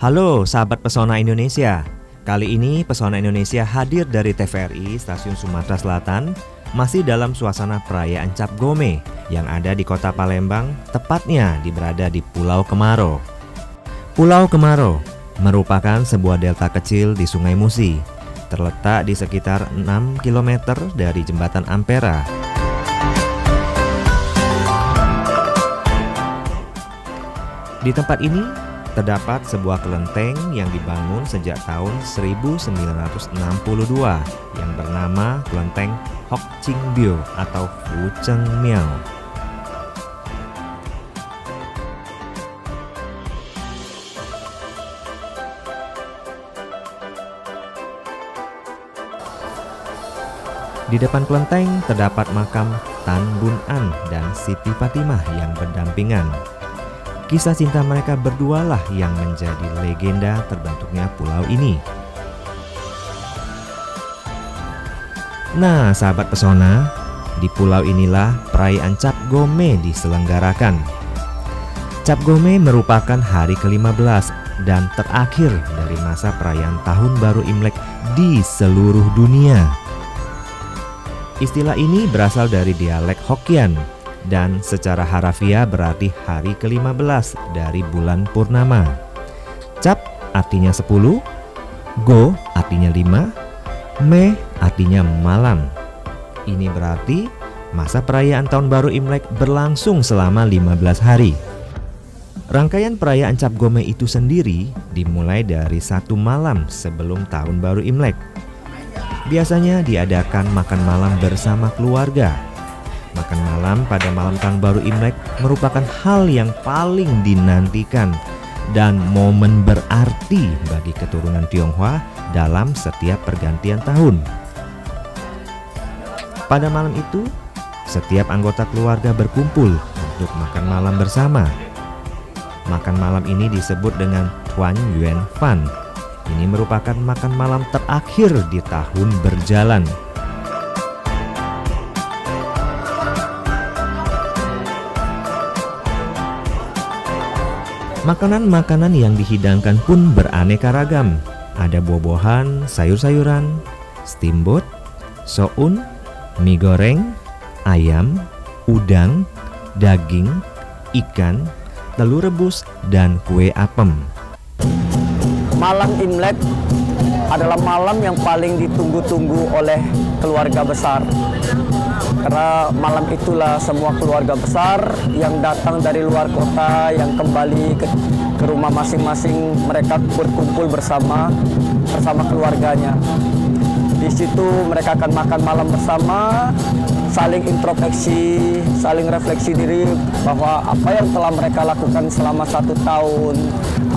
Halo sahabat Pesona Indonesia. Kali ini Pesona Indonesia hadir dari TVRI Stasiun Sumatera Selatan masih dalam suasana perayaan Cap Gome yang ada di Kota Palembang, tepatnya berada di Pulau Kemaro. Pulau Kemaro merupakan sebuah delta kecil di Sungai Musi, terletak di sekitar 6 km dari Jembatan Ampera. Di tempat ini terdapat sebuah kelenteng yang dibangun sejak tahun 1962 yang bernama Kelenteng Hoc Ching Bio atau Fu Cheng Miao. Di depan kelenteng terdapat makam Tan Bun An dan Siti Fatimah yang berdampingan. Kisah cinta mereka berdua lah yang menjadi legenda terbentuknya pulau ini. Nah, sahabat pesona, di pulau inilah perayaan Cap Gome diselenggarakan. Cap Gome merupakan hari ke-15 dan terakhir dari masa perayaan Tahun Baru Imlek di seluruh dunia. Istilah ini berasal dari dialek Hokkien dan secara harafiah berarti hari ke-15 dari bulan purnama. Cap artinya 10, Go artinya 5, Me artinya malam. Ini berarti masa perayaan Tahun Baru Imlek berlangsung selama 15 hari. Rangkaian perayaan Cap Gome itu sendiri dimulai dari 1 malam sebelum Tahun Baru Imlek. Biasanya diadakan makan malam bersama keluarga. Makan malam pada malam Tahun Baru Imlek merupakan hal yang paling dinantikan dan momen berarti bagi keturunan Tionghoa dalam setiap pergantian tahun. Pada malam itu, setiap anggota keluarga berkumpul untuk makan malam bersama. Makan malam ini disebut dengan Tuan Yuan Fan. Ini merupakan makan malam terakhir di tahun berjalan. Makanan-makanan yang dihidangkan pun beraneka ragam. Ada buah-buahan, sayur-sayuran, steamboat, soun, mie goreng, ayam, udang, daging, ikan, telur rebus, dan kue apem. Malam Imlek adalah malam yang paling ditunggu-tunggu oleh keluarga besar. Karena malam itulah semua keluarga besar yang datang dari luar kota, yang kembali ke rumah masing-masing, mereka berkumpul bersama keluarganya. Di situ mereka akan makan malam bersama, saling introspeksi, saling refleksi diri bahwa apa yang telah mereka lakukan selama 1 tahun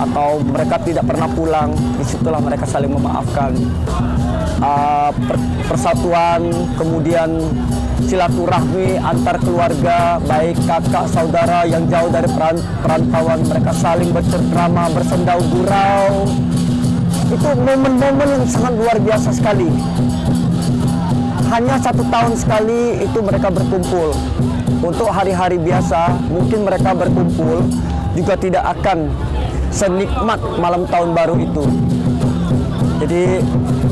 atau mereka tidak pernah pulang, disitulah mereka saling memaafkan. Persatuan, kemudian silaturahmi antar keluarga, baik kakak saudara yang jauh dari perantauan, mereka saling bercengkrama, bersendau gurau. Itu momen-momen yang sangat luar biasa sekali. Hanya 1 tahun sekali itu mereka berkumpul. Untuk hari-hari biasa mungkin mereka berkumpul juga tidak akan senikmat malam tahun baru itu. Jadi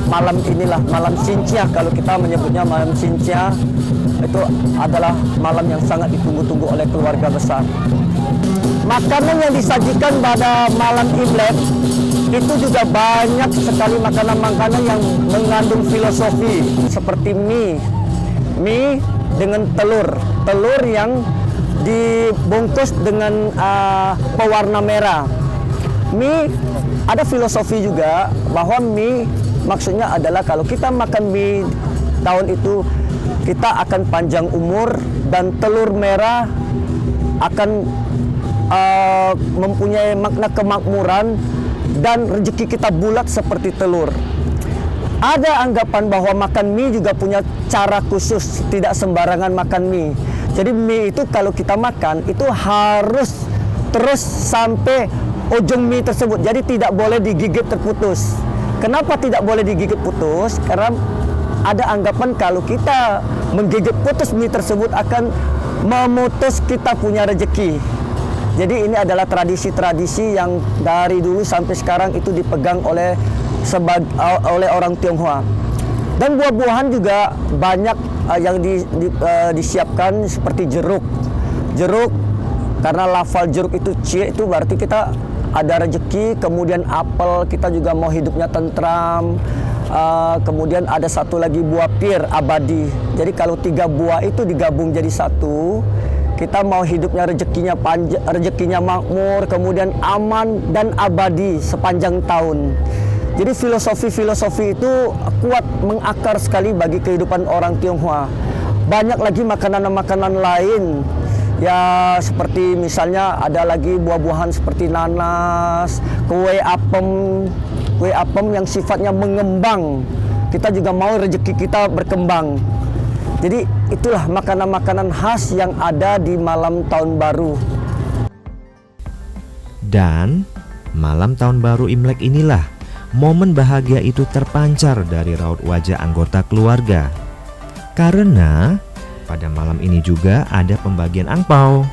malam inilah malam Sincia, kalau kita menyebutnya malam Sincia, itu adalah malam yang sangat ditunggu-tunggu oleh keluarga besar. Makanan yang disajikan pada malam Imlek itu juga banyak sekali makanan-makanan yang mengandung filosofi, seperti mie dengan telur yang dibungkus dengan pewarna merah. Mie ada filosofi juga bahwa mie maksudnya adalah kalau kita makan mie tahun itu kita akan panjang umur, dan telur merah akan mempunyai makna kemakmuran dan rezeki kita bulat seperti telur. Ada anggapan bahwa makan mie juga punya cara khusus, tidak sembarangan makan mie. Jadi mie itu kalau kita makan itu harus terus sampai ujung mie tersebut, jadi tidak boleh digigit terputus. Kenapa tidak boleh digigit putus? Karena ada anggapan kalau kita menggigit putus mie tersebut akan memutus kita punya rezeki. Jadi ini adalah tradisi-tradisi yang dari dulu sampai sekarang itu dipegang oleh orang Tionghoa. Dan buah-buahan juga banyak yang disiapkan seperti jeruk. Jeruk, karena lafal jeruk itu cie, itu berarti kita ada rezeki. Kemudian apel, kita juga mau hidupnya tentram. Kemudian ada satu lagi buah pir abadi. Jadi kalau 3 buah itu digabung jadi satu, kita mau hidupnya rezekinya panjang, rezekinya makmur, kemudian aman dan abadi sepanjang tahun. Jadi filosofi itu kuat mengakar sekali bagi kehidupan orang Tionghoa. Banyak lagi makanan-makanan lain. Ya seperti misalnya ada lagi buah-buahan seperti nanas, kue apem yang sifatnya mengembang. Kita juga mau rezeki kita berkembang. Jadi itulah makanan-makanan khas yang ada di malam tahun baru. Dan malam tahun baru Imlek inilah momen bahagia itu terpancar dari raut wajah anggota keluarga. Karena pada malam ini juga ada pembagian angpau.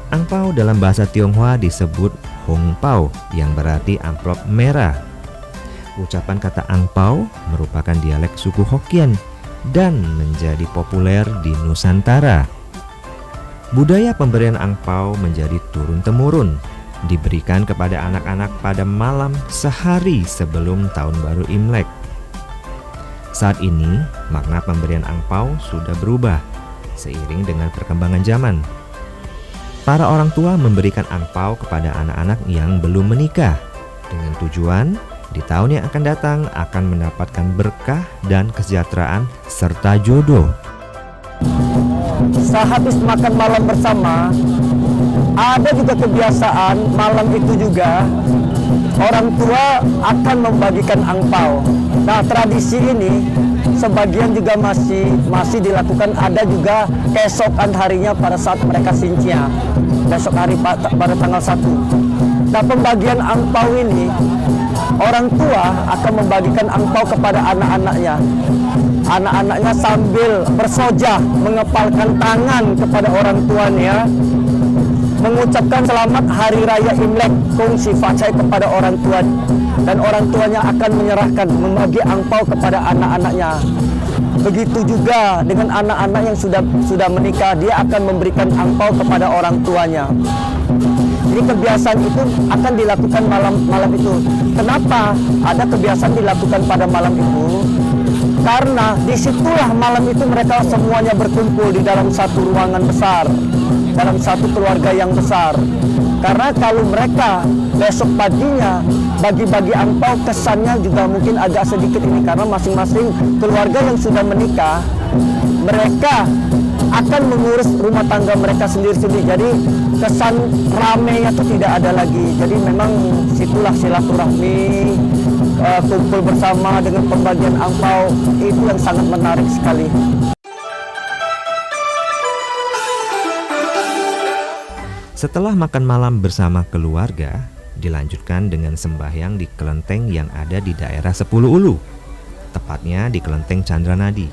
Angpau dalam bahasa Tionghoa disebut Hong Pao yang berarti amplop merah. Ucapan kata angpau merupakan dialek suku Hokkien dan menjadi populer di Nusantara. Budaya pemberian angpau menjadi turun-temurun, diberikan kepada anak-anak pada malam sehari sebelum tahun baru Imlek. Saat ini, makna pemberian angpau sudah berubah seiring dengan perkembangan zaman. Para orang tua memberikan angpau kepada anak-anak yang belum menikah dengan tujuan di tahun yang akan datang akan mendapatkan berkah dan kesejahteraan serta jodoh. Sehabis makan malam bersama, ada juga kebiasaan malam itu juga orang tua akan membagikan angpau. Nah, tradisi ini sebagian juga masih dilakukan, ada juga keesokan harinya pada saat mereka sincia. Besok hari pada tanggal 1. Nah, pembagian angpau ini orang tua akan membagikan angpau kepada anak-anaknya. Anak-anaknya sambil bersojah mengepalkan tangan kepada orang tuanya, mengucapkan selamat hari raya Imlek Kong Si Facai kepada orang tua, dan orang tuanya akan menyerahkan membagi angpau kepada anak-anaknya. Begitu juga dengan anak-anak yang sudah menikah, dia akan memberikan angpau kepada orang tuanya. Jadi kebiasaan itu akan dilakukan malam itu. Kenapa ada kebiasaan dilakukan pada malam itu? Karena disitulah malam itu mereka semuanya berkumpul di dalam satu ruangan besar, dalam satu keluarga yang besar. Karena kalau mereka besok paginya bagi-bagi angpau, kesannya juga mungkin agak sedikit ini, karena masing-masing keluarga yang sudah menikah, mereka akan mengurus rumah tangga mereka sendiri-sendiri. Jadi kesan ramenya itu tidak ada lagi. Jadi memang situlah silaturahmi, kumpul bersama dengan pembagian angpau, itu yang sangat menarik sekali. Setelah makan malam bersama keluarga, dilanjutkan dengan sembahyang di kelenteng yang ada di daerah Sepuluh Ulu, tepatnya di kelenteng Chandranadi.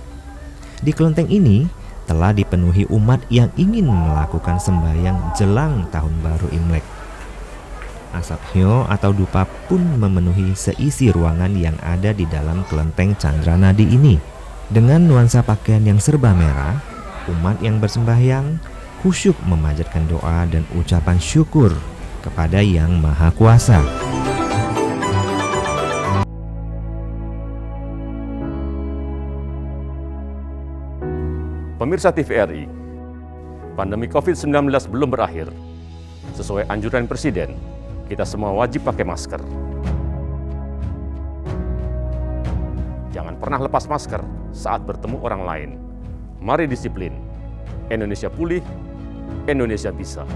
Di kelenteng ini telah dipenuhi umat yang ingin melakukan sembahyang jelang tahun baru Imlek. Asap hyo atau dupa pun memenuhi seisi ruangan yang ada di dalam kelenteng Chandranadi ini. Dengan nuansa pakaian yang serba merah, umat yang bersembahyang khusyuk memanjatkan doa dan ucapan syukur kepada Yang Maha Kuasa. Pemirsa TVRI, pandemi COVID-19 belum berakhir. Sesuai anjuran Presiden, kita semua wajib pakai masker. Jangan pernah lepas masker saat bertemu orang lain. Mari disiplin. Indonesia pulih, Indonesia bisa.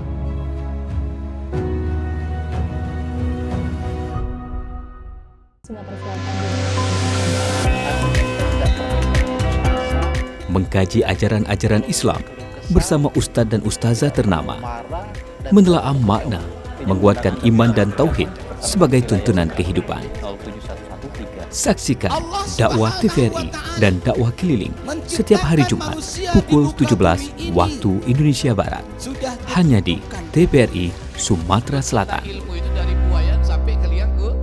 Mengkaji ajaran-ajaran Islam bersama Ustadz dan Ustazah ternama, menelaah makna, menguatkan iman dan tauhid sebagai tuntunan kehidupan. Saksikan dakwah TVRI dan dakwah keliling setiap hari Jumat pukul 17 waktu Indonesia Barat. Hanya di TVRI Sumatera Selatan. Ilmu itu dari buayan sampai ke liang kubur.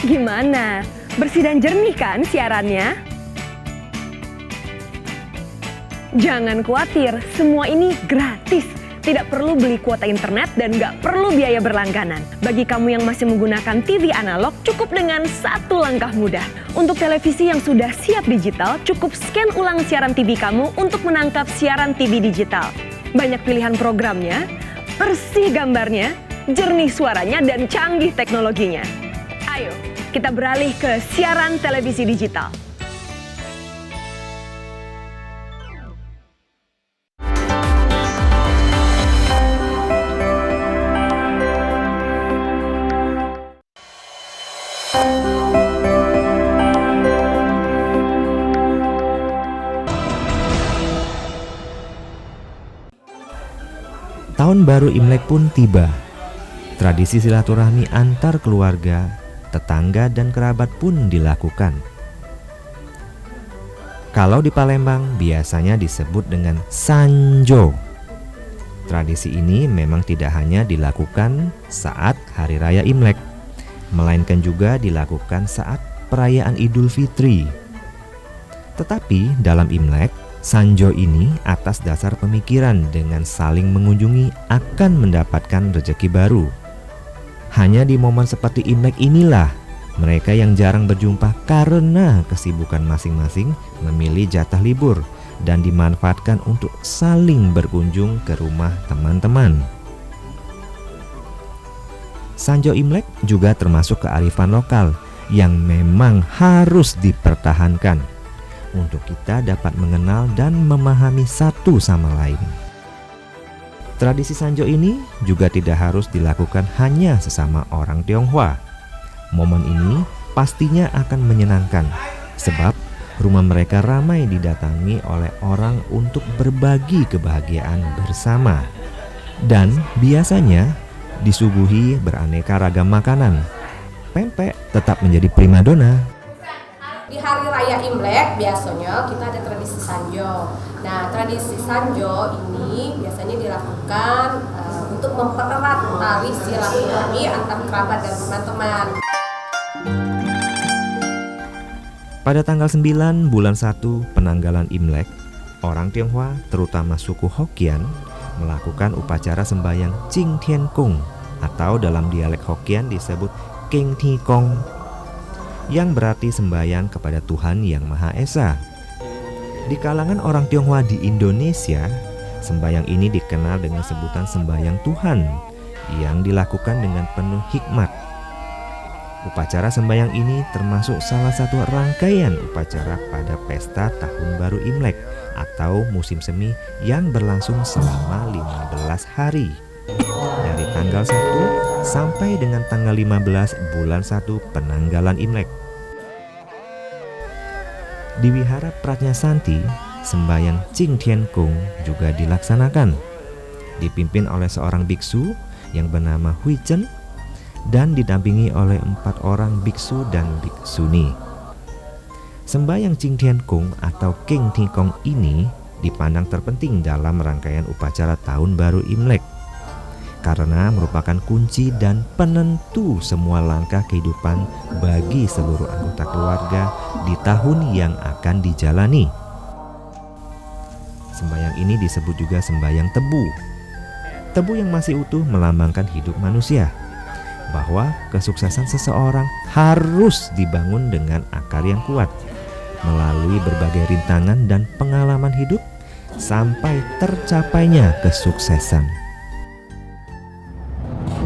Gimana? Bersih dan jernih kan siarannya? Jangan khawatir, semua ini gratis. Tidak perlu beli kuota internet dan nggak perlu biaya berlangganan. Bagi kamu yang masih menggunakan TV analog, cukup dengan satu langkah mudah. Untuk televisi yang sudah siap digital, cukup scan ulang siaran TV kamu untuk menangkap siaran TV digital. Banyak pilihan programnya, bersih gambarnya, jernih suaranya, dan canggih teknologinya. Ayo, kita beralih ke siaran televisi digital. Tahun baru Imlek pun tiba. Tradisi silaturahmi antar keluarga, tetangga dan kerabat pun dilakukan. Kalau di Palembang biasanya disebut dengan Sanjo. Tradisi ini memang tidak hanya dilakukan saat Hari Raya Imlek, melainkan juga dilakukan saat perayaan Idul Fitri. Tetapi dalam Imlek, Sanjo ini atas dasar pemikiran dengan saling mengunjungi akan mendapatkan rezeki baru. Hanya di momen seperti Imlek inilah mereka yang jarang berjumpa karena kesibukan masing-masing memilih jatah libur dan dimanfaatkan untuk saling berkunjung ke rumah teman-teman. Sanjo Imlek juga termasuk kearifan lokal yang memang harus dipertahankan untuk kita dapat mengenal dan memahami satu sama lain. Tradisi Sanjo ini juga tidak harus dilakukan hanya sesama orang Tionghoa. Momen ini pastinya akan menyenangkan, sebab rumah mereka ramai didatangi oleh orang untuk berbagi kebahagiaan bersama. Dan biasanya disuguhi beraneka ragam makanan. Pempek tetap menjadi primadona. Di hari raya Imlek biasanya kita ada tradisi Sanjo. Nah, tradisi Sanjo ini biasanya dilakukan untuk mempererat tali silaturahmi antar kerabat dan teman-teman. Pada tanggal 9 bulan 1 penanggalan Imlek, orang Tionghoa terutama suku Hokkien melakukan upacara sembahyang Ching Tien Kung atau dalam dialek Hokkien disebut King Thi Kong, yang berarti sembahyang kepada Tuhan Yang Maha Esa. Di kalangan orang Tionghoa di Indonesia, sembahyang ini dikenal dengan sebutan sembahyang Tuhan yang dilakukan dengan penuh hikmat. Upacara sembahyang ini termasuk salah satu rangkaian upacara pada pesta Tahun Baru Imlek atau musim semi yang berlangsung selama 15 hari. Dari tanggal 1 sampai dengan tanggal 15 bulan 1 penanggalan Imlek. Di Wihara Pratnya-Santi, sembahyang Ching Tien Kung juga dilaksanakan, dipimpin oleh seorang biksu yang bernama Hui Chen dan didampingi oleh 4 orang biksu dan biksuni. Sembahyang Ching Tien Kung atau King Thi Kong ini dipandang terpenting dalam rangkaian upacara Tahun Baru Imlek karena merupakan kunci dan penentu semua langkah kehidupan bagi seluruh anggota keluarga di tahun yang akan dijalani. Sembahyang ini disebut juga sembahyang tebu. Tebu yang masih utuh melambangkan hidup manusia, bahwa kesuksesan seseorang harus dibangun dengan akar yang kuat. melalui berbagai rintangan dan pengalaman hidup sampai tercapainya kesuksesan.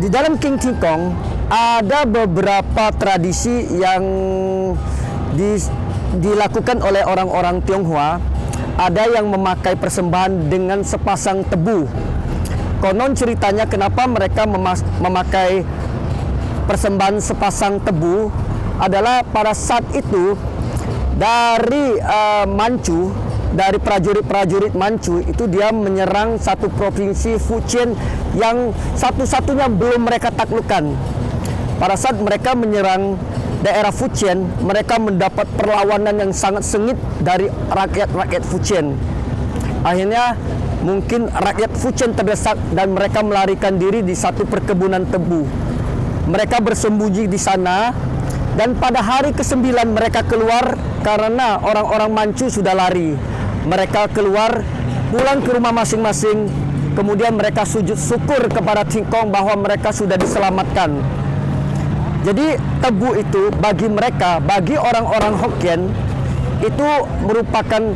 Di dalam King Tingkong ada beberapa tradisi yang dilakukan oleh orang-orang Tionghoa. Ada yang memakai persembahan dengan sepasang tebu. Konon ceritanya kenapa mereka memakai persembahan sepasang tebu adalah pada saat itu dari Manchu, dari prajurit-prajurit Manchu itu dia menyerang satu provinsi Fujian yang satu-satunya belum mereka taklukkan. Pada saat mereka menyerang daerah Fujian, mereka mendapat perlawanan yang sangat sengit dari rakyat-rakyat Fujian. Akhirnya mungkin rakyat Fujian terdesak dan mereka melarikan diri di satu perkebunan tebu. Mereka bersembunyi di sana dan pada hari ke-9 mereka keluar karena orang-orang Manchu sudah lari. Mereka keluar, pulang ke rumah masing-masing, kemudian mereka sujud syukur kepada Tingkong bahwa mereka sudah diselamatkan. Jadi tebu itu bagi mereka, bagi orang-orang Hokkien, itu merupakan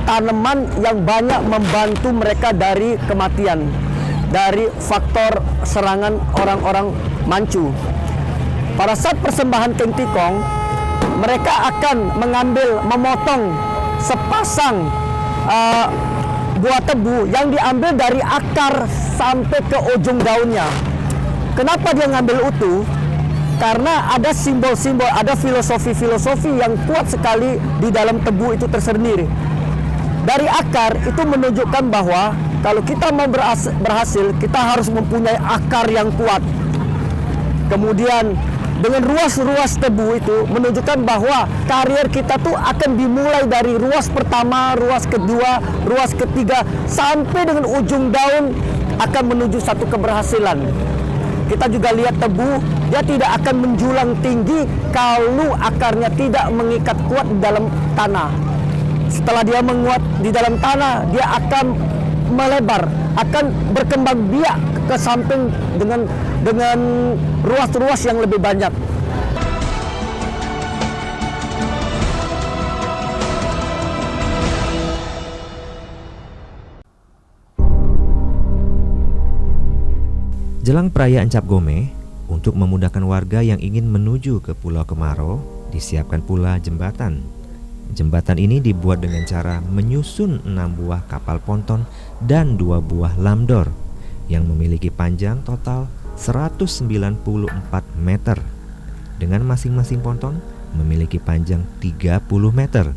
tanaman yang banyak membantu mereka dari kematian, dari faktor serangan orang-orang Manchu. Pada saat persembahan King Tingkong, mereka akan memotong sepasang buah tebu yang diambil dari akar sampai ke ujung daunnya. Kenapa dia ngambil utuh? Karena ada simbol-simbol, ada filosofi-filosofi yang kuat sekali di dalam tebu itu tersendiri. Dari akar itu menunjukkan bahwa kalau kita mau berhasil, kita harus mempunyai akar yang kuat. Kemudian dengan ruas-ruas tebu itu menunjukkan bahwa karier kita tuh akan dimulai dari ruas pertama, ruas kedua, ruas ketiga, sampai dengan ujung daun akan menuju satu keberhasilan. Kita juga lihat tebu, dia tidak akan menjulang tinggi kalau akarnya tidak mengikat kuat di dalam tanah. Setelah dia menguat di dalam tanah, dia akan melebar, akan berkembang biak ke samping dengan ruas-ruas yang lebih banyak. Jelang perayaan Cap Gome, untuk memudahkan warga yang ingin menuju ke Pulau Kemaro, disiapkan pula jembatan. Jembatan ini dibuat dengan cara menyusun 6 buah kapal ponton dan 2 buah lamdor yang memiliki panjang total 194 meter, dengan masing-masing ponton memiliki panjang 30 meter,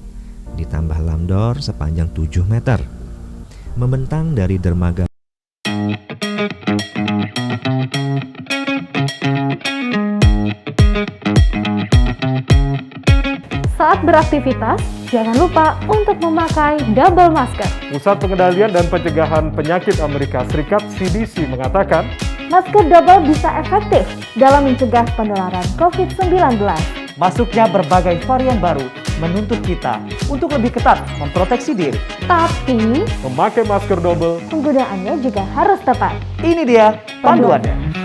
ditambah lamdor sepanjang 7 meter. Membentang dari dermaga Saat beraktivitas, jangan lupa untuk memakai double masker. Pusat Pengendalian dan Pencegahan Penyakit Amerika Serikat (CDC) mengatakan, masker double bisa efektif dalam mencegah penularan COVID-19. Masuknya berbagai varian baru menuntut kita untuk lebih ketat memproteksi diri. Tapi, memakai masker double, penggunaannya juga harus tepat. Ini dia panduannya.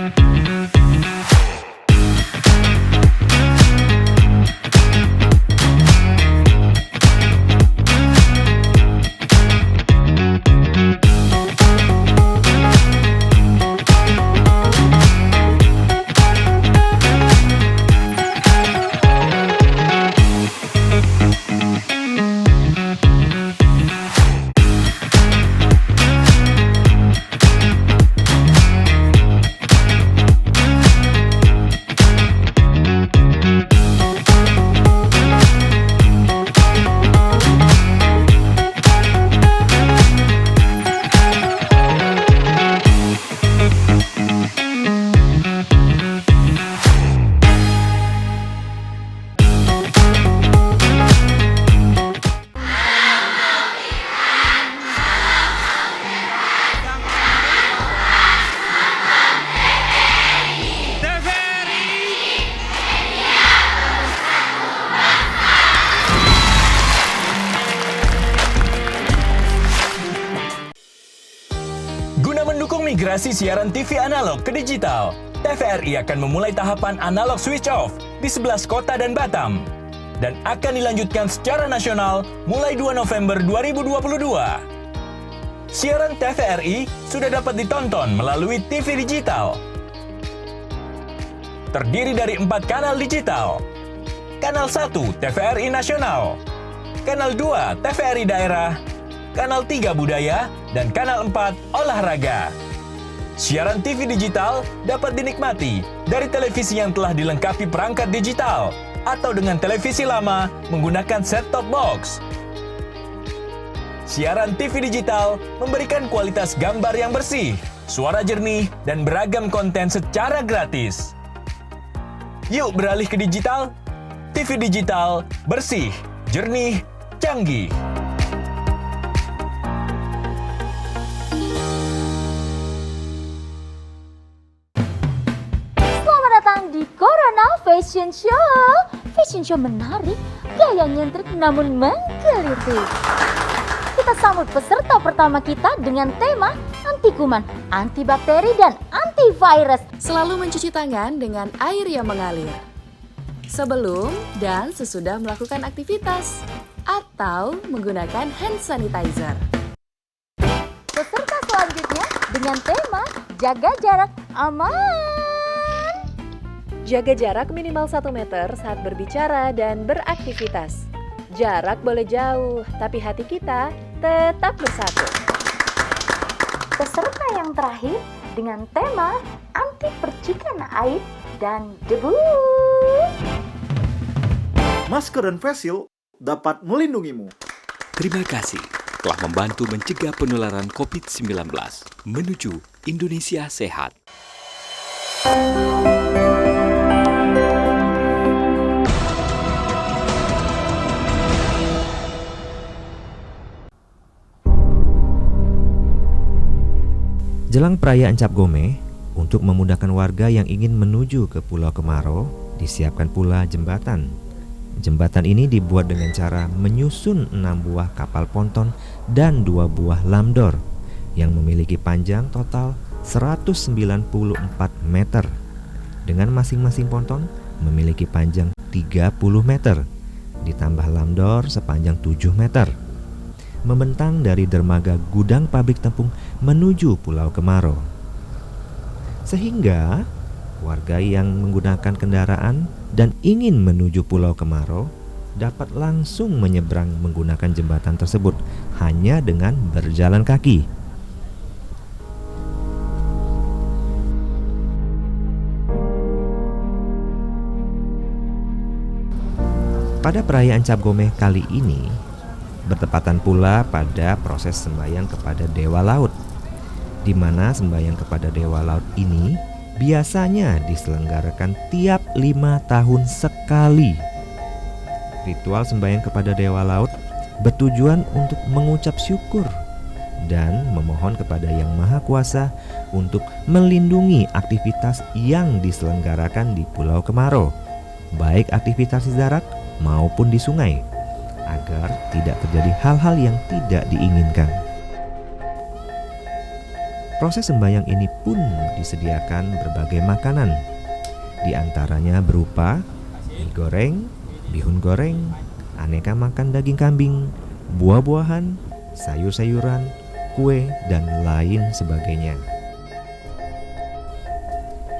Migrasi siaran TV analog ke digital, TVRI akan memulai tahapan analog switch off di 11 kota dan Batam. dan akan dilanjutkan secara nasional mulai 2 November 2022. Siaran TVRI sudah dapat ditonton melalui TV digital. Terdiri dari 4 kanal digital. Kanal 1 TVRI Nasional, Kanal 2 TVRI Daerah, Kanal 3 Budaya, dan Kanal 4 Olahraga. Siaran TV digital dapat dinikmati dari televisi yang telah dilengkapi perangkat digital atau dengan televisi lama menggunakan set-top box. Siaran TV digital memberikan kualitas gambar yang bersih, suara jernih, dan beragam konten secara gratis. Yuk beralih ke digital. TV digital bersih, jernih, canggih. Selamat datang di Corona Fashion Show. Fashion show menarik, gaya nyentrik namun menggelitik. Kita sambut peserta pertama kita dengan tema anti kuman, antibakteri, dan antivirus. Selalu mencuci tangan dengan air yang mengalir. Sebelum dan sesudah melakukan aktivitas. Atau menggunakan hand sanitizer. Peserta selanjutnya dengan tema jaga jarak aman. Jaga jarak minimal 1 meter saat berbicara dan beraktivitas. Jarak boleh jauh, tapi hati kita tetap bersatu. Peserta yang terakhir dengan tema anti percikan air dan debu. Masker dan face shield dapat melindungimu. Terima kasih telah membantu mencegah penularan COVID-19 menuju Indonesia sehat. Jelang perayaan Cap Gome, untuk memudahkan warga yang ingin menuju ke Pulau Kemaro, disiapkan pula jembatan. Jembatan ini dibuat dengan cara menyusun 6 buah kapal ponton dan 2 buah lamdor yang memiliki panjang total 194 meter, dengan masing-masing ponton memiliki panjang 30 meter, ditambah lamdor sepanjang 7 meter, membentang dari dermaga gudang pabrik tepung menuju Pulau Kemaro. Sehingga warga yang menggunakan kendaraan dan ingin menuju Pulau Kemaro dapat langsung menyeberang menggunakan jembatan tersebut hanya dengan berjalan kaki. Pada perayaan Cap Gome kali ini bertepatan pula pada proses sembahyang kepada Dewa Laut, di mana sembahyang kepada Dewa Laut ini biasanya diselenggarakan tiap 5 tahun sekali. Ritual sembahyang kepada Dewa Laut bertujuan untuk mengucap syukur dan memohon kepada Yang Maha Kuasa untuk melindungi aktivitas yang diselenggarakan di Pulau Kemaro, baik aktivitas di darat maupun di sungai, agar tidak terjadi hal-hal yang tidak diinginkan. Proses sembahyang ini pun disediakan berbagai makanan, di antaranya berupa mie goreng, bihun goreng, aneka makan daging kambing, buah-buahan, sayur-sayuran, kue, dan lain sebagainya.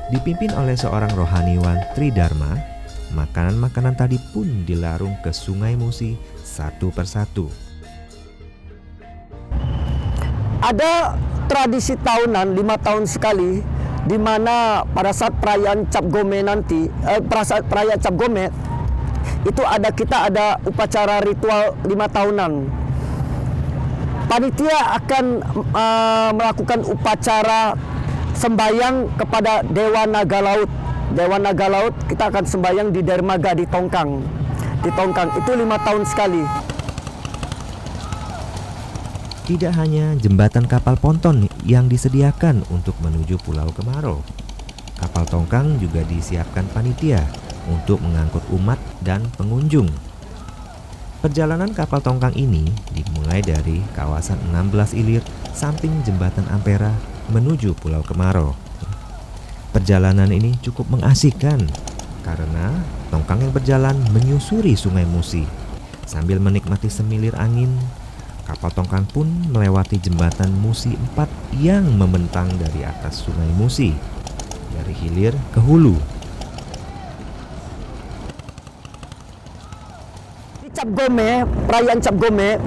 Dipimpin oleh seorang rohaniwan Tridharma, makanan-makanan tadi pun dilarung ke Sungai Musi satu persatu. Ada tradisi tahunan 5 tahun sekali, di mana pada saat perayaan Cap Gome nanti, perayaan Cap Gome itu kita ada upacara ritual 5 tahunan. Panitia akan melakukan upacara sembahyang kepada Dewa Naga Laut. Dewa Naga Laut kita akan sembahyang di dermaga di Tongkang. Di Tongkang itu 5 tahun sekali. Tidak hanya jembatan kapal ponton yang disediakan untuk menuju Pulau Kemaro, kapal tongkang juga disiapkan panitia untuk mengangkut umat dan pengunjung. Perjalanan kapal tongkang ini dimulai dari kawasan 16 Ilir samping jembatan Ampera menuju Pulau Kemaro. Perjalanan ini cukup mengasihkan karena tongkang yang berjalan menyusuri Sungai Musi. Sambil menikmati semilir angin, kapal tongkang pun melewati jembatan Musi 4 yang membentang dari atas Sungai Musi, dari hilir ke hulu. Di Cap Gome, perayaan Cap Gome,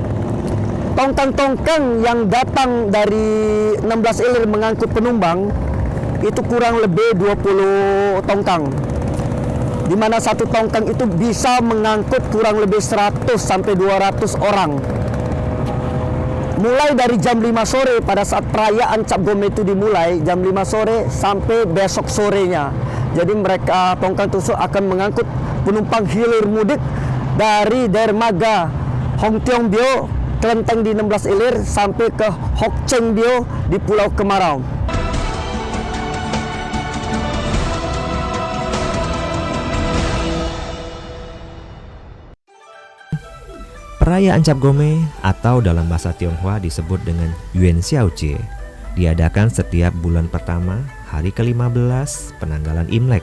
tongkang-tongkang yang datang dari 16 ilir mengangkut penumpang itu kurang lebih 20 tongkang. Di mana satu tongkang itu bisa mengangkut kurang lebih 100 sampai 200 orang. Mulai dari jam 5 sore pada saat perayaan Cap Gome itu dimulai, jam 5 sore sampai besok sorenya. Jadi mereka tongkang tusuk akan mengangkut penumpang hilir mudik dari dermaga Hong Tiong Bio, kelenteng di 16 ilir sampai ke Hock Cheng Bio di Pulau Kemarau. Perayaan Cap Gome atau dalam bahasa Tionghoa disebut dengan Yuan Xiaojie diadakan setiap bulan pertama hari ke-15 penanggalan Imlek.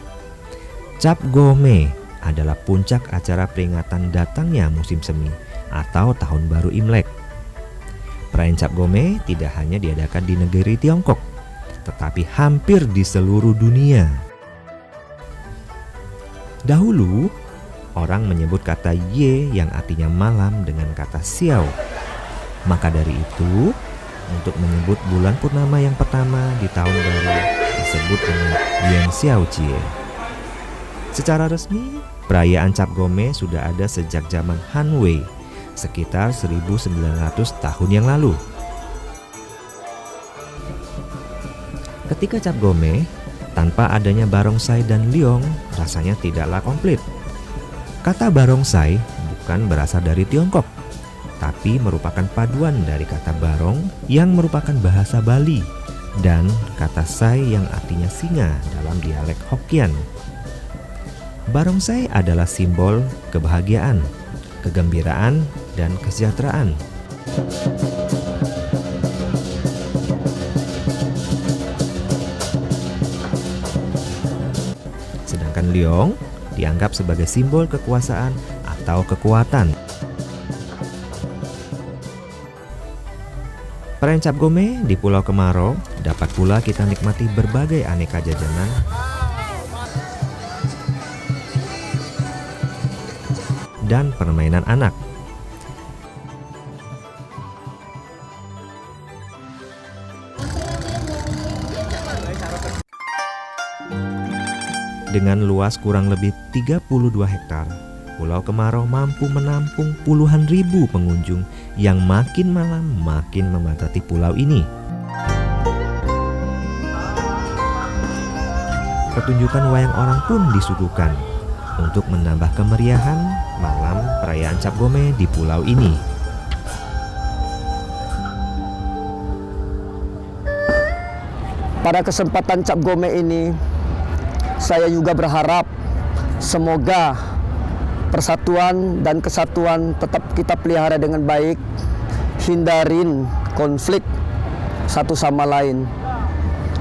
Cap Gome adalah puncak acara peringatan datangnya musim semi atau tahun baru Imlek. Perayaan Cap Gome tidak hanya diadakan di negeri Tiongkok, tetapi hampir di seluruh dunia. Dahulu, orang menyebut kata Ye yang artinya malam dengan kata Xiao. Maka dari itu, untuk menyebut bulan purnama yang pertama di tahun baru disebut dengan Yuan Xiaojie. Secara resmi, perayaan Cap Gome sudah ada sejak zaman Han Wei, sekitar 1900 tahun yang lalu. Ketika Cap Gome, tanpa adanya barongsai dan liong, rasanya tidaklah komplit. Kata barongsai bukan berasal dari Tiongkok, tapi merupakan paduan dari kata barong yang merupakan bahasa Bali dan kata sai yang artinya singa dalam dialek Hokkien. Barongsai adalah simbol kebahagiaan, kegembiraan, dan kesejahteraan. Sedangkan liong dianggap sebagai simbol kekuasaan atau kekuatan. Perayaan Cap Gome di Pulau Kemarau dapat pula kita nikmati berbagai aneka jajanan dan permainan anak. Dengan luas kurang lebih 32 hektar, Pulau Kemarau mampu menampung puluhan ribu pengunjung yang makin malam makin memadati pulau ini. Pertunjukan wayang orang pun disuguhkan untuk menambah kemeriahan malam perayaan Cap Gome di pulau ini. Pada kesempatan Cap Gome ini, saya juga berharap semoga persatuan dan kesatuan tetap kita pelihara dengan baik, hindarin konflik satu sama lain.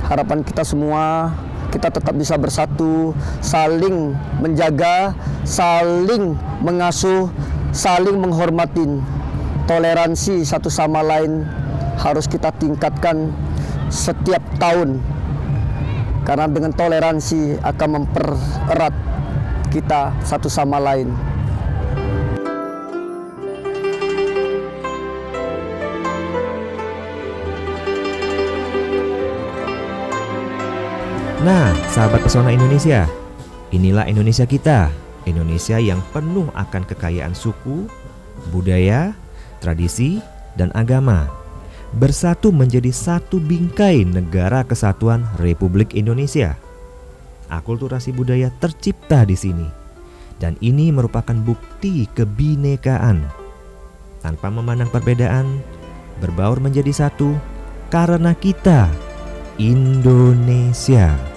Harapan kita semua, kita tetap bisa bersatu, saling menjaga, saling mengasuh, saling menghormatin. Toleransi satu sama lain harus kita tingkatkan setiap tahun. Karena dengan toleransi akan mempererat kita satu sama lain. Nah, sahabat pesona Indonesia, inilah Indonesia kita. Indonesia yang penuh akan kekayaan suku, budaya, tradisi, dan agama. Bersatu menjadi satu bingkai negara kesatuan Republik Indonesia. Akulturasi budaya tercipta di sini, dan ini merupakan bukti kebinekaan. Tanpa memandang perbedaan, berbaur menjadi satu karena kita Indonesia.